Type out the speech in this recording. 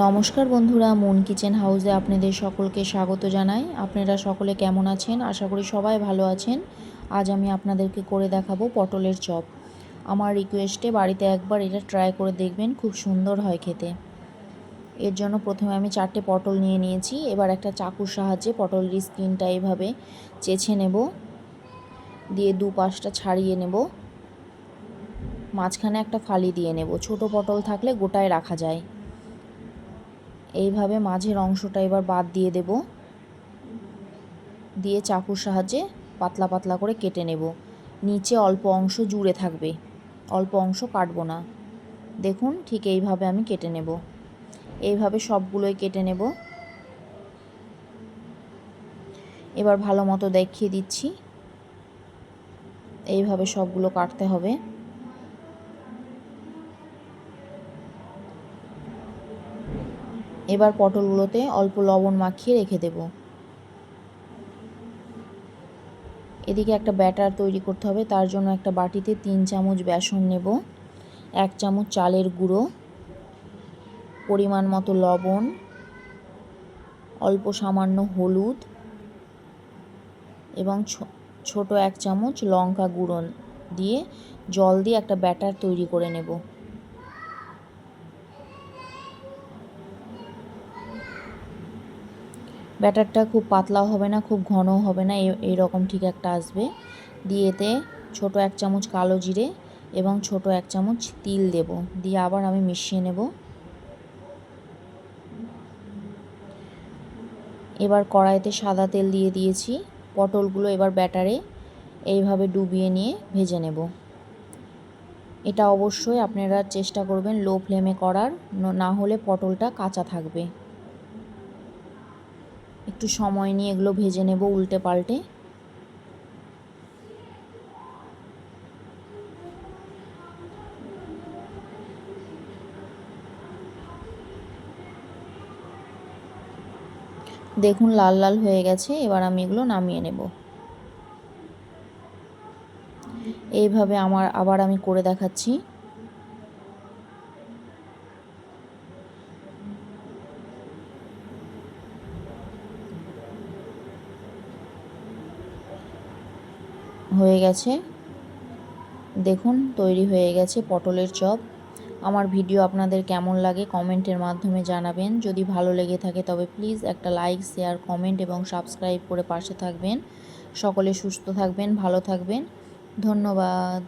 নমস্কার বন্ধুরা, moon kitchen হাউসে আপনাদের সকলকে স্বাগত জানাই। আপনারা সকলে কেমন আছেন? আশা করি সবাই ভালো আছেন। আজ আমি আপনাদেরকে করে দেখাবো পটলের চপ। আমার রিকোয়েস্টে বাড়িতে একবার এটা ট্রাই করে দেখবেন, খুব সুন্দর হয় খেতে। এর জন্য প্রথমে আমি 4টে পটল নিয়ে নিয়েছি। এবার একটা চাকুর সাহায্যে পটলের স্কিনটা এইভাবে চেঁছে নেব, দিয়ে দুপাশটা ছাড়িয়ে নেব, মাঝখানে একটা ফালি দিয়ে নেব। ছোট পটল থাকলে গোটায় রাখা যায়। এইভাবে মাঝের অংশটা এবার বাদ দিয়ে দেব, দিয়ে চাকুর সাহায্যে পাতলা পাতলা করে কেটে নেব। নিচে অল্প অংশ জুড়ে থাকবে, অল্প অংশ কাটবো না। দেখুন, ঠিক এইভাবে আমি কেটে নেব। এইভাবে সবগুলোই কেটে নেব। এবার ভালো মতো দেখিয়ে দিচ্ছি, এইভাবে সবগুলো কাটতে হবে। এবার পটলগুলোতে অল্প লবণ মাখিয়ে রেখে দেব। এদিকে একটা ব্যাটার তৈরি করতে হবে। তার জন্য একটা বাটিতে 3 চামচ বেসন নেব, 1 চামচ চালের গুঁড়ো, পরিমাণ মতো লবণ, অল্প সামান্য হলুদ এবং ছোট 1 চামচ লঙ্কা গুঁড়ো দিয়ে জল দিয়ে একটা ব্যাটার তৈরি করে নেব। ব্যাটারটা খুব পাতলাও হবে না, খুব ঘনও হবে না, এইরকম ঠিক একটা আসবে। দিয়ে এতে ছোট 1 চামচ কালো জিরে এবং ছোট 1 চামচ তিল দেব। দিয়ে আবার আমি মিশিয়ে নেব। এবার কড়াইতে সাদা তেল দিয়ে দিয়েছি। পটলগুলো এবার ব্যাটারে এইভাবে ডুবিয়ে নিয়ে ভেজে নেব। এটা অবশ্যই আপনারা চেষ্টা করবেন লো ফ্লেমে করার, না হলে পটলটা কাঁচা থাকবে। একটু সময় নিয়ে এগুলো ভেজে নেব উল্টে পাল্টে। দেখুন লাল লাল হয়ে গেছে। এবার আমি এগুলো নামিয়ে নেব। এইভাবে আবার আমি করে দেখাচ্ছি। হয়ে গেছে, দেখুন তৈরি হয়ে গেছে পটলের চপ। আমার ভিডিও আপনাদের কেমন লাগে কমেন্টের মাধ্যমে জানাবেন। যদি ভালো লেগে থাকে তবে প্লিজ একটা লাইক, শেয়ার, কমেন্ট এবং সাবস্ক্রাইব করে পাশে থাকবেন। সকলে সুস্থ থাকবেন, ভালো থাকবেন। ধন্যবাদ।